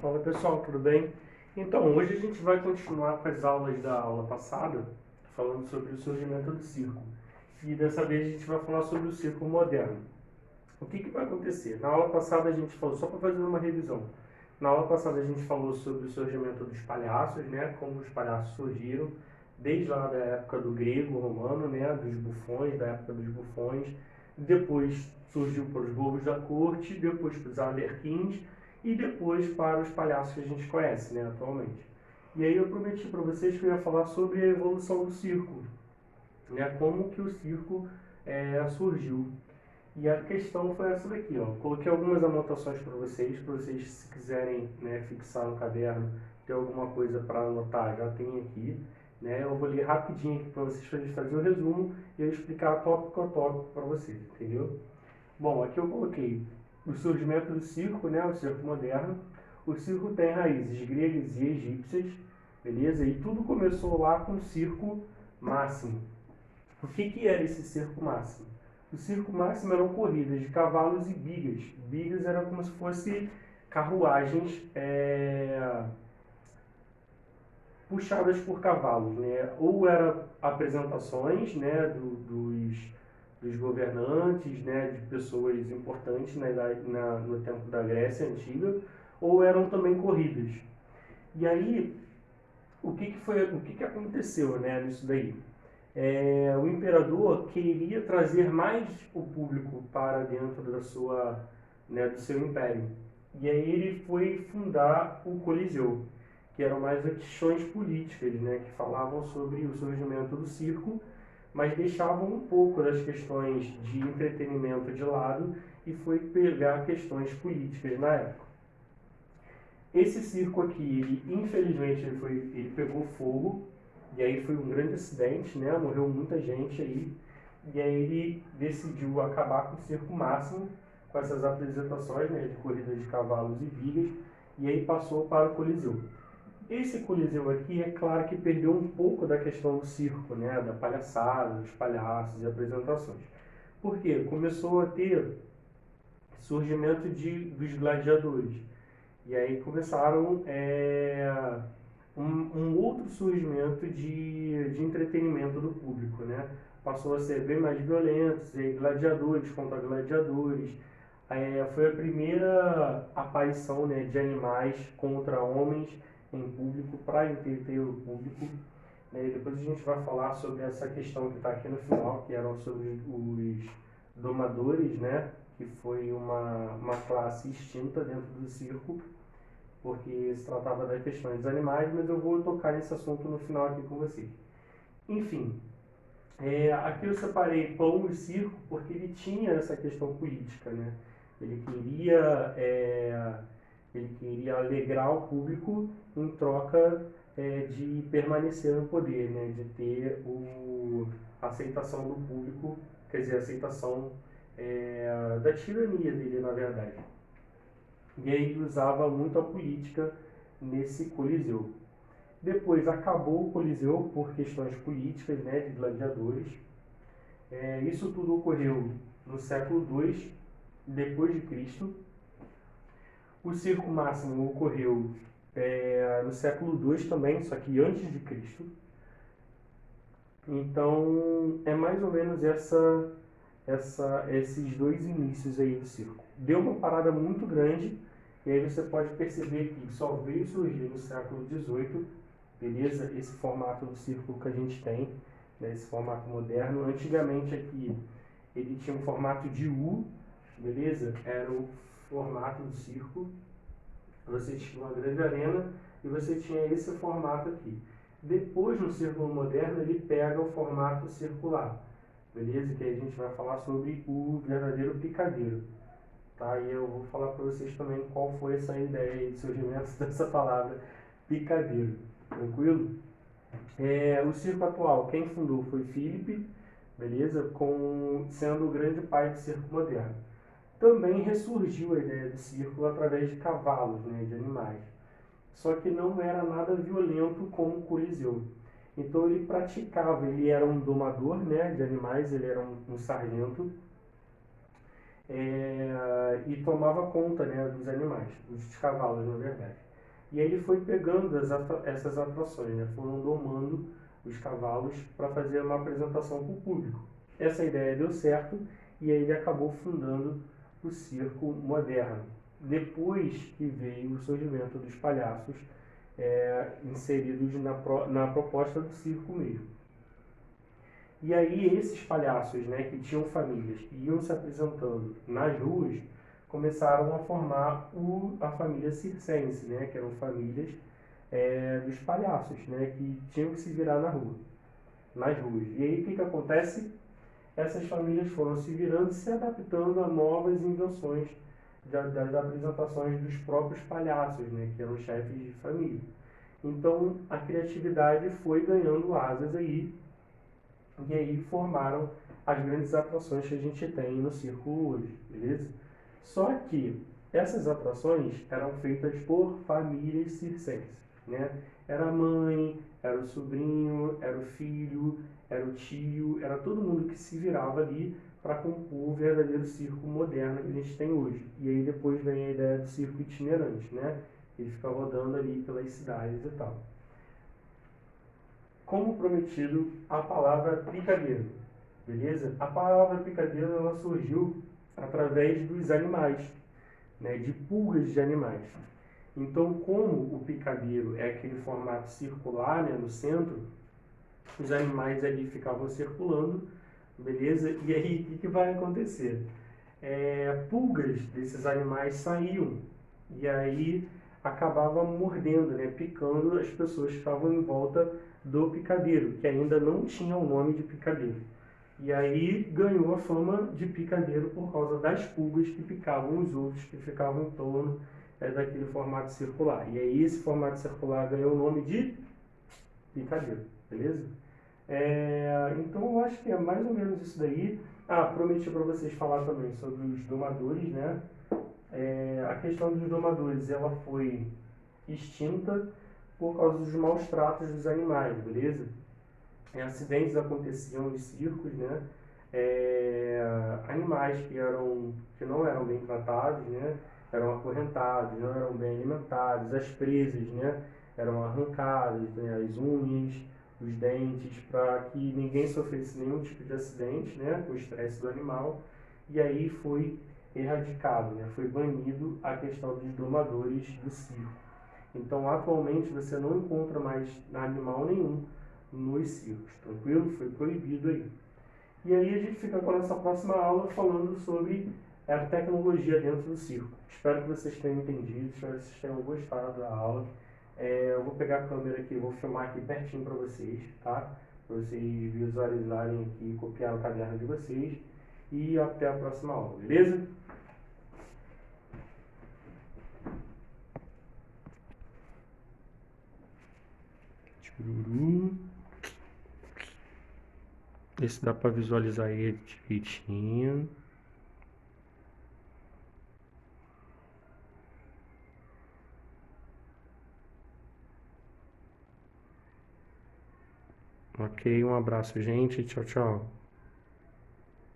Fala pessoal, tudo bem? Então, hoje a gente vai continuar com as aulas da aula passada, falando sobre o surgimento do circo. E dessa vez a gente vai falar sobre o circo moderno. O que vai acontecer? Na aula passada a gente falou, só para fazer uma revisão, na aula passada a gente falou sobre o surgimento dos palhaços, né? Como os palhaços surgiram, desde lá da época do grego, romano, né? Dos bufões, da época dos bufões. Depois surgiu para os bobos da corte, depois para os arlequins e depois para os palhaços que a gente conhece, né? Atualmente. E aí eu prometi para vocês que eu ia falar sobre a evolução do circo, né? Como que o circo surgiu. E a questão foi essa daqui, ó. Coloquei algumas anotações para vocês se quiserem, né, fixar no caderno, ter alguma coisa para anotar, já tem aqui, né? Eu vou ler rapidinho aqui para vocês, para a gente fazer o resumo e eu explicar tópico a tópico para vocês, entendeu? Bom, aqui eu coloquei o surgimento do circo, né, o circo moderno. O circo tem raízes gregas e egípcias, beleza? E tudo começou lá com o circo máximo. O que era esse circo máximo? O circo máximo eram corridas de cavalos e bigas. Bigas era como se fosse carruagens puxadas por cavalos, né? Ou eram apresentações, né, dos governantes, né, de pessoas importantes no tempo da Grécia Antiga, ou eram também corridas. E aí, o que aconteceu, né, nisso daí? O imperador queria trazer mais o público para dentro né, do seu império. E aí ele foi fundar o Coliseu, que eram mais questões políticas, né, que falavam sobre o surgimento do circo, mas deixavam um pouco das questões de entretenimento de lado e foi pegar questões políticas na época. Esse circo aqui, infelizmente, ele pegou fogo, e aí foi um grande acidente, né? Morreu muita gente aí. E aí ele decidiu acabar com o circo máximo, com essas apresentações, né, de corridas de cavalos e vigas, e aí passou para o Coliseu. Esse Coliseu aqui, é claro que perdeu um pouco da questão do circo, né, da palhaçada, dos palhaços e apresentações. Por quê? Começou a ter surgimento dos gladiadores. E aí começaram um outro surgimento de entretenimento do público, né? Passou a ser bem mais violento, gladiadores contra gladiadores. Foi a primeira aparição, né, de animais contra homens em público para entreter o público. Depois a gente vai falar sobre essa questão que está aqui no final, que eram sobre os domadores, né? Que foi uma classe extinta dentro do circo, porque se tratava das questões dos animais, mas eu vou tocar nesse assunto no final aqui com vocês. Enfim, aqui eu separei pão e circo porque ele tinha essa questão política, né? Ele queria alegrar o público em troca de permanecer no poder, né? De ter a aceitação do público, quer dizer, a aceitação da tirania dele, na verdade. E aí ele usava muito a política nesse Coliseu. Depois acabou o Coliseu por questões políticas, né, de gladiadores. Isso tudo ocorreu no século II depois de Cristo. O circo máximo ocorreu no século II também, só que antes de Cristo. Então é mais ou menos esses dois inícios aí do circo. Deu uma parada muito grande, e aí você pode perceber que só veio surgir no século XVIII, beleza? Esse formato do circo que a gente tem, né? Esse formato moderno. Antigamente aqui ele tinha um formato de U, beleza? Era o formato do circo. Você tinha uma grande arena e você tinha esse formato aqui. Depois, no círculo moderno, ele pega o formato circular, beleza? Que aí a gente vai falar sobre o verdadeiro picadeiro, tá? E eu vou falar para vocês também qual foi essa ideia de surgimento dessa palavra picadeiro, tranquilo? O circo atual, quem fundou foi Philippe, beleza? Sendo o grande pai do circo moderno. Também ressurgiu a ideia de circo através de cavalos, né, de animais. Só que não era nada violento como o Coliseu. Então ele era um domador, né, de animais, ele era um sargento, e tomava conta, né, dos animais, dos cavalos, na verdade. E aí ele foi pegando essas atrações, né? Foram domando os cavalos para fazer uma apresentação para o público. Essa ideia deu certo e aí ele acabou fundando o circo moderno. Depois que veio o surgimento dos palhaços, inseridos na proposta do circo mesmo. E aí esses palhaços, né, que tinham famílias, que iam se apresentando nas ruas, começaram a formar a família circense, né, que eram famílias dos palhaços, né, que tinham que se virar nas ruas. E aí o que acontece? Essas famílias foram se virando e se adaptando a novas invenções das apresentações dos próprios palhaços, né, que eram chefes de família. Então a criatividade foi ganhando asas aí, e aí formaram as grandes atrações que a gente tem no circo hoje, beleza? Só que essas atrações eram feitas por famílias circenses, né? Era a mãe, era o sobrinho, era o filho, era o tio, era todo mundo que se virava ali para compor o verdadeiro circo moderno que a gente tem hoje. E aí depois vem a ideia do circo itinerante, né? Ele fica rodando ali pelas cidades e tal. Como prometido, a palavra picadeiro, beleza? A palavra picadeiro ela surgiu através dos animais, né, de pulgas de animais. Então, como o picadeiro é aquele formato circular, né, no centro, os animais ali ficavam circulando, beleza? E aí, o que vai acontecer? Pulgas desses animais saíam e aí acabava mordendo, né, picando as pessoas que estavam em volta do picadeiro, que ainda não tinha o nome de picadeiro. E aí ganhou a fama de picadeiro por causa das pulgas que picavam os outros que ficavam em torno daquele formato circular. E aí esse formato circular ganhou o nome de picadeiro, beleza? Então eu acho que é mais ou menos isso daí. Prometi para vocês falar também sobre os domadores, né? A questão dos domadores, ela foi extinta por causa dos maus tratos dos animais, beleza? Acidentes aconteciam nos circos, né? Animais que não eram bem tratados, né? Eram acorrentados, não eram bem alimentados, as presas, né? Eram arrancadas, né? As unhas, os dentes, para que ninguém sofresse nenhum tipo de acidente, né? Com o estresse do animal. E aí foi erradicado, né? Foi banido a questão dos domadores do circo. Então, atualmente, você não encontra mais animal nenhum nos circos, tranquilo? Foi proibido aí. E aí a gente fica com a nossa próxima aula falando sobre a tecnologia dentro do circo. Espero que vocês tenham entendido, espero que vocês tenham gostado da aula. Eu vou pegar a câmera aqui, vou filmar aqui pertinho para vocês, tá? Para vocês visualizarem aqui, copiar o caderno de vocês. E até a próxima aula, beleza? Tchururu. Esse dá para visualizar ele direitinho. Ok, um abraço, gente. Tchau, tchau.